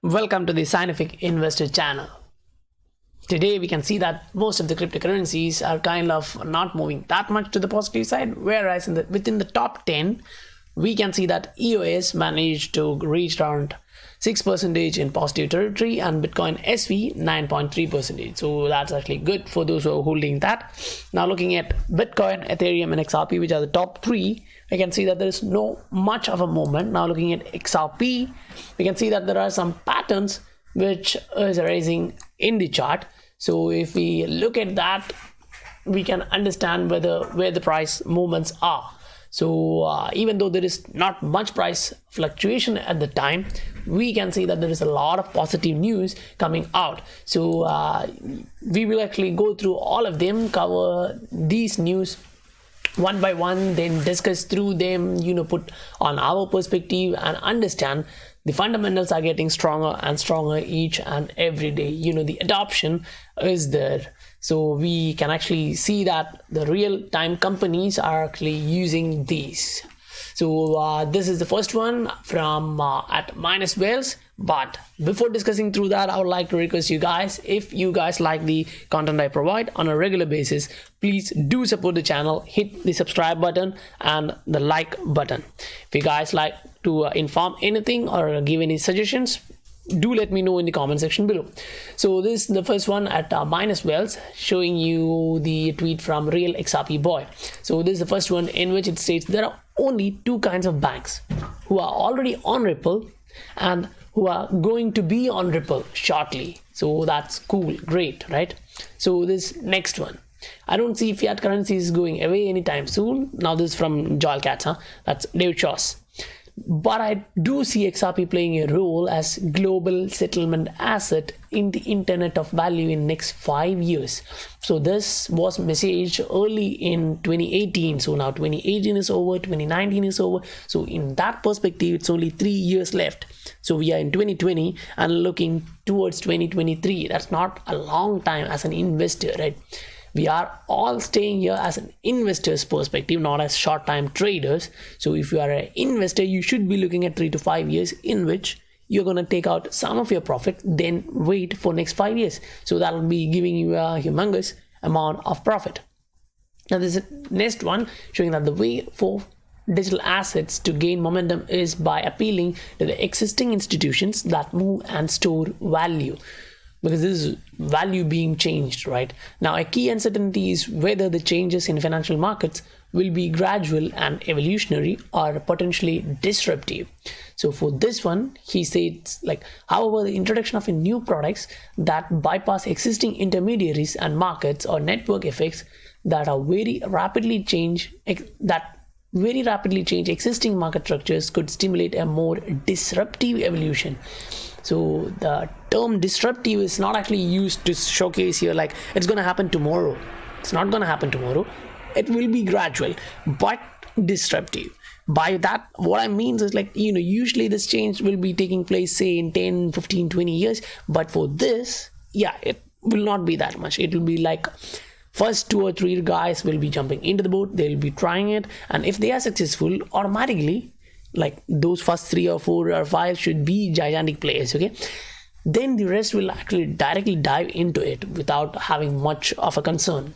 Welcome to the Scientific Investor channel. Today we can see that most of the cryptocurrencies are kind of not moving that much to the positive side, whereas within the top 10 we can see that EOS managed to reach around 6% in positive territory and Bitcoin SV 9.3%. So that's actually good for those who are holding that. Now looking at Bitcoin, Ethereum and XRP, which are the top three, we can see that there is no much of a movement. Now looking at XRP, we can see that there are some patterns which is rising in the chart. So if we look at that, we can understand where the price movements are. So even though there is not much price fluctuation at the time, we can see that there is a lot of positive news coming out. So we will actually go through all of them, cover these news one by one, then discuss through them, put on our perspective and understand the fundamentals are getting stronger and stronger each and every day. The adoption is there. So we can actually see that the real-time companies are actually using these. So this is the first one from at Minus Wales. But before discussing through that, I would like to request you guys, if you guys like the content I provide on a regular basis, please do support the channel, hit the subscribe button and the like button. If you guys like to inform anything or give any suggestions, do let me know in the comment section below. So this is the first one at Minus Wales, showing you the tweet from Real XRP Boy. So this is the first one in which it states there are only two kinds of banks who are already on Ripple and who are going to be on Ripple shortly. So that's cool, great, right? So this next one, I don't see fiat currency is going away anytime soon. Now this is from Joel Katz, that's David Shaw's. But I do see XRP playing a role as global settlement asset in the Internet of Value in next 5 years. So this was messaged early in 2018. So now 2018 is over, 2019 is over. So in that perspective, it's only 3 years left. So we are in 2020 and looking towards 2023. That's not a long time as an investor, right? We are all staying here as an investor's perspective, not as short-time traders. So if you are an investor, you should be looking at 3 to 5 years in which you're going to take out some of your profit, then wait for next 5 years. So that will be giving you a humongous amount of profit. Now this is the next one, showing that the way for digital assets to gain momentum is by appealing to the existing institutions that move and store value. Because this is value being changed, right? Now, a key uncertainty is whether the changes in financial markets will be gradual and evolutionary or potentially disruptive. So for this one, he says, however, the introduction of new products that bypass existing intermediaries and markets or network effects that are very rapidly change existing market structures could stimulate a more disruptive evolution. So the term disruptive is not actually used to showcase here like it's going to happen tomorrow. It's not going to happen tomorrow. It will be gradual, but disruptive. By that, what I mean is usually this change will be taking place, say, in 10, 15, 20 years. But for this, it will not be that much. It will be like first 2 or 3 guys will be jumping into the boat. They'll be trying it. And if they are successful, automatically, those first 3 or 4 or 5 should be gigantic players, okay? Then the rest will actually directly dive into it without having much of a concern.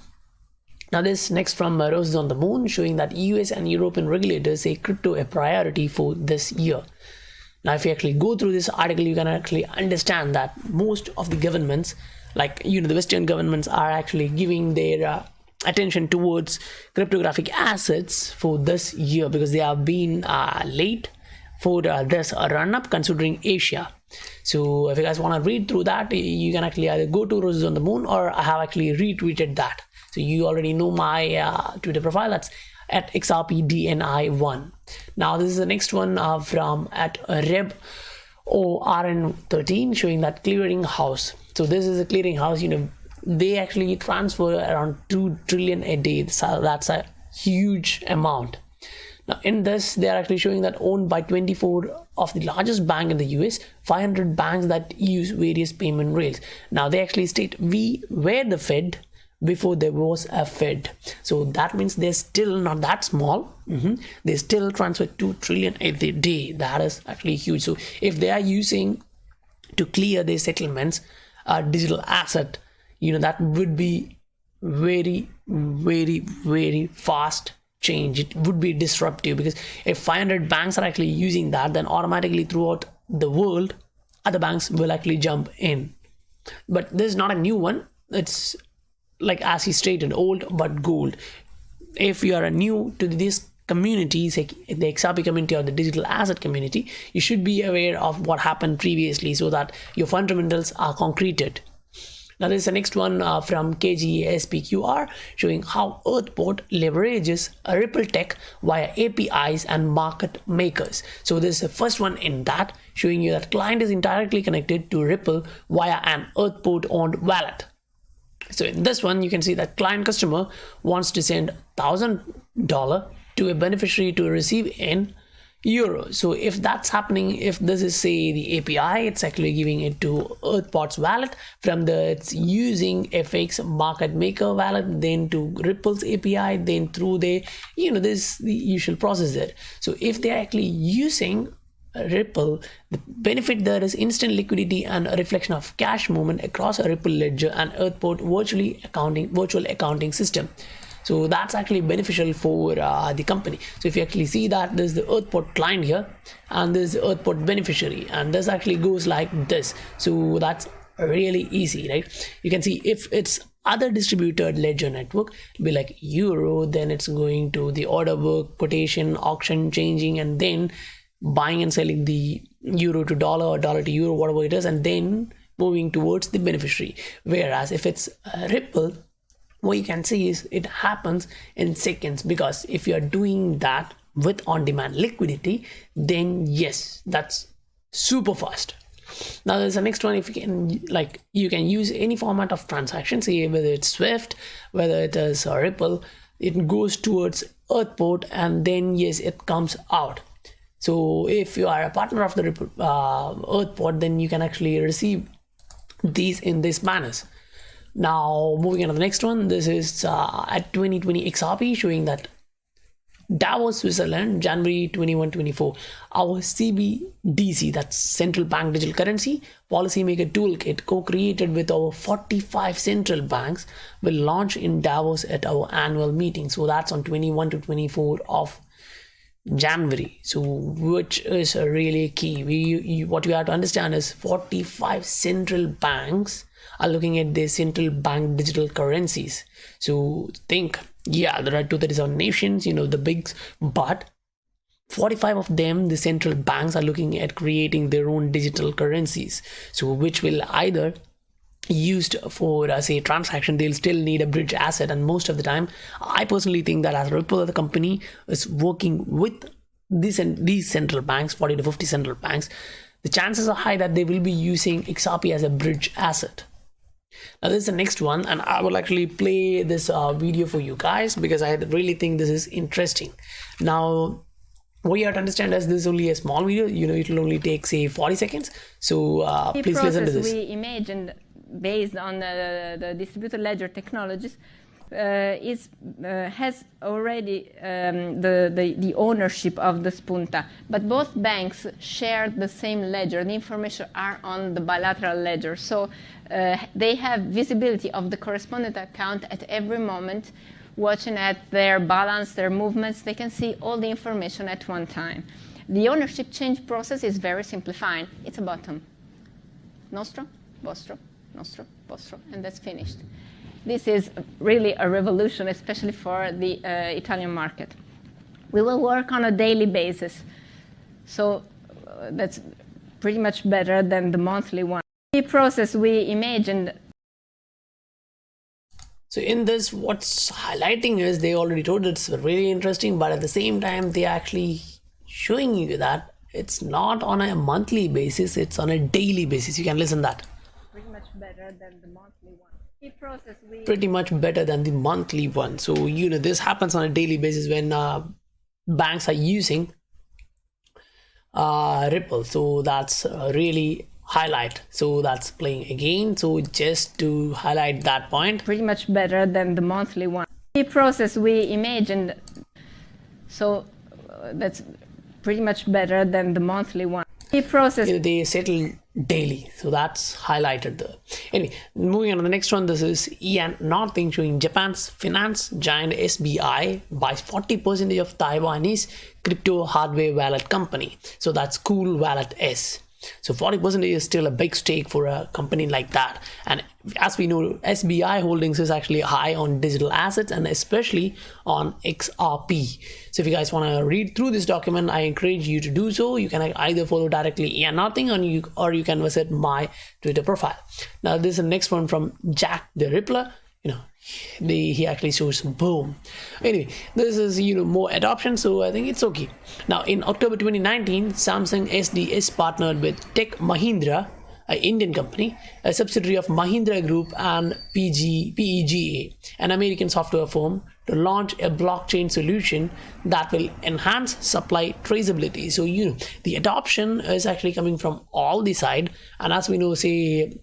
Now this next from Roses on the Moon, showing that US and European regulators say crypto a priority for this year. Now if you actually go through this article, you can actually understand that most of the governments, the Western governments, are actually giving their attention towards cryptographic assets for this year because they have been late for this run-up considering Asia. So if you guys want to read through that, you can actually either go to Roses on the Moon or I have actually retweeted that. So you already know my Twitter profile, that's at XRPDNI1. Now this is the next one from at RebORN13, showing that clearing house. So this is a clearing house, they actually transfer around 2 trillion a day. So that's a huge amount. Now in this, they are actually showing that owned by 24 of the largest bank in the US, 500 banks that use various payment rails. Now they actually state we were the Fed before there was a Fed. So that means they're still not that small. They still transfer 2 trillion a day. That is actually huge. So if they are using to clear their settlements, digital asset, that would be very, very, very fast change. It would be disruptive, because if 500 banks are actually using that, then automatically throughout the world, other banks will actually jump in. But this is not a new one. It's like, as he stated, old but gold. If you are new to this community, say the XRP community or the digital asset community, you should be aware of what happened previously, so that your fundamentals are concreted. Now this is the next one from KGSPQR, showing how Earthport leverages a Ripple tech via APIs and market makers. So this is the first one in that, showing you that client is indirectly connected to Ripple via an Earthport owned wallet. So in this one, you can see that client customer wants to send $1,000 to a beneficiary to receive in euro. So if that's happening, if this is, say, the API, it's actually giving it to Earthport's wallet. From the, it's using FX market maker wallet, then to Ripple's API, then through the the usual process there. So if they're actually using Ripple, the benefit there is instant liquidity and a reflection of cash movement across a Ripple ledger and Earthport virtual accounting system. So that's actually beneficial for the company. So if you actually see that there's the Earthport client here and there's the Earthport beneficiary, and this actually goes like this. So that's really easy, right? You can see if it's other distributed ledger network, it'll be like euro, then it's going to the order book, quotation, auction, changing, and then buying and selling the euro to dollar or dollar to euro, whatever it is, and then moving towards the beneficiary. Whereas if it's Ripple, what you can see is it happens in seconds, because if you're doing that with on-demand liquidity, then yes, that's super fast. Now there's the next one. If you can use any format of transaction, say whether it's Swift, whether it is Ripple, it goes towards Earthport, and then yes, it comes out. So if you are a partner of the Earthport, then you can actually receive these in this manners. Now moving on to the next one, this is at 2020 XRP, showing that Davos, Switzerland, January 21-24, our Cbdc, that's central bank digital currency policymaker toolkit, co-created with our 45 central banks, will launch in Davos at our annual meeting. So that's on 21 to 24 of January. So which is really key. What you have to understand is 45 central banks are looking at the central bank digital currencies. So think, yeah, there are 237 nations, the bigs, but 45 of them, the central banks, are looking at creating their own digital currencies. So which will either used for say transaction, they'll still need a bridge asset, and most of the time I personally think that as Ripple, the company, is working with these central banks, 40 to 50 central banks, the chances are high that they will be using XRP as a bridge asset. Now this is the next one, and I will actually play this video for you guys, because I really think this is interesting. Now what you have to understand is this is only a small video, it will only take say 40 seconds. So please listen to this. We imagined based on the distributed ledger technologies has already the ownership of the spunta, but both banks share the same ledger. The information are on the bilateral ledger, so they have visibility of the correspondent account at every moment, watching at their balance, their movements. They can see all the information at one time. The ownership change process is very simplifying. It's a button. Nostro, Vostro, Nostro, Vostro, and that's finished. This is really a revolution, especially for the Italian market. We will work on a daily basis, so that's pretty much better than the monthly one. The process we imagined. So in this, what's highlighting is they already told it's really interesting, but at the same time, they're actually showing you that it's not on a monthly basis, it's on a daily basis. You can listen that. Pretty much better than the monthly one. The process we pretty much better than the monthly one. So this happens on a daily basis when banks are using Ripple. So that's really highlight. So that's playing again. So just to highlight that point. Pretty much better than the monthly one. The process we imagined. So that's pretty much better than the monthly one. The process. They settle daily. So that's highlighted there. Anyway, moving on to the next one. This is Ian Northing showing Japan's finance giant SBI buys 40% of Taiwanese crypto hardware wallet company. So that's Cool Wallet S. So 40% is still a big stake for a company like that. And as we know, SBI Holdings is actually high on digital assets and especially on XRP. So if you guys want to read through this document, I encourage you to do so. You can either follow directly Ian Nothing or you can visit my Twitter profile. Now this is the next one from Jack the Rippler. He actually shows boom. Anyway, this is more adoption, so I think it's okay. Now in October 2019, Samsung SDS partnered with Tech Mahindra, an Indian company, a subsidiary of Mahindra Group, and PEGA, an American software firm, to launch a blockchain solution that will enhance supply traceability. So the adoption is actually coming from all the side, and as we know, say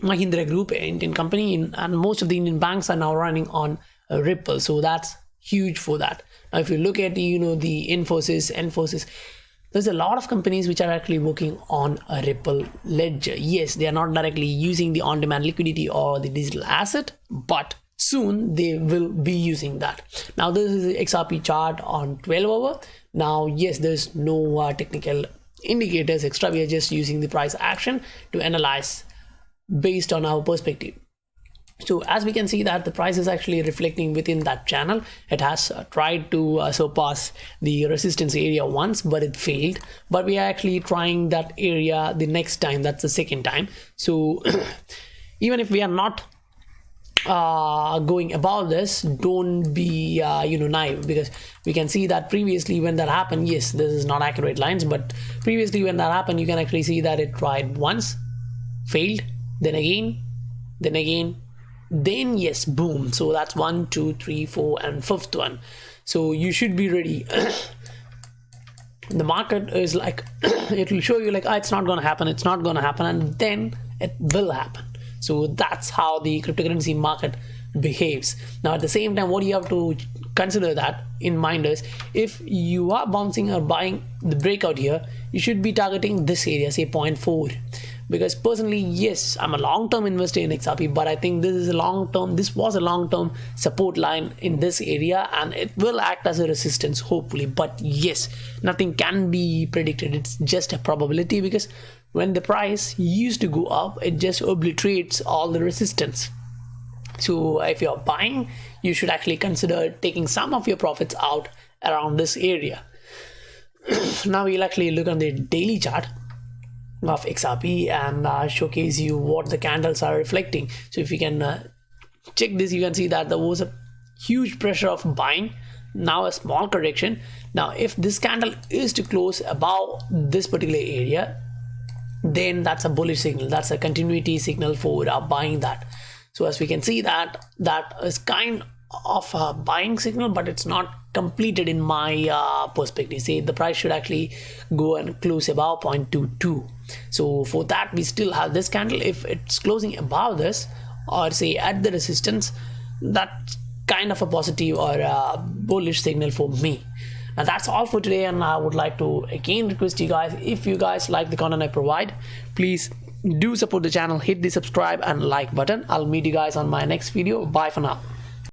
Mahindra Group, an Indian company, and most of the Indian banks are now running on Ripple, so that's huge for that. Now if you look at the Infosys, there's a lot of companies which are actually working on a Ripple ledger. Yes, they are not directly using the on-demand liquidity or the digital asset, but soon they will be using that. Now this is the XRP chart on 12 hour. Now yes, there's no technical indicators extra. We are just using the price action to analyze based on our perspective. So as we can see that the price is actually reflecting within that channel. It has tried to surpass the resistance area once, but it failed. But we are actually trying that area the next time. That's the second time. So even if we are not going above this, don't be naive, because we can see that previously when that happened, yes, this is not accurate lines, but previously when that happened, you can actually see that it tried once, failed, then again, then yes, boom. So that's 1, 2, 3, 4 and fifth one. So you should be ready. The market is like it will show you like, it's not going to happen, and then it will happen. So that's how the cryptocurrency market behaves. Now at the same time, what you have to consider that in mind is, if you are bouncing or buying the breakout here, you should be targeting this area, say 0.4. Because personally, yes, I'm a long-term investor in XRP, but I think this was a long-term support line in this area, and it will act as a resistance hopefully. But yes, nothing can be predicted. It's just a probability, because when the price used to go up, it just obliterates all the resistance. So if you're buying, you should actually consider taking some of your profits out around this area. Now we'll actually look on the daily chart of XRP and showcase you what the candles are reflecting. So if you can check this, you can see that there was a huge pressure of buying, now a small correction. Now if this candle is to close above this particular area, then that's a bullish signal, that's a continuity signal for buying that. So as we can see that is kind of a buying signal, but it's not completed in my perspective. Say the price should actually go and close above 0.22. So for that, we still have this candle. If it's closing above this, or say at the resistance, that's kind of a positive or a bullish signal for me. Now that's all for today, and I would like to again request you guys, if you guys like the content I provide, please do support the channel, hit the subscribe and like button. I'll meet you guys on my next video. Bye for now.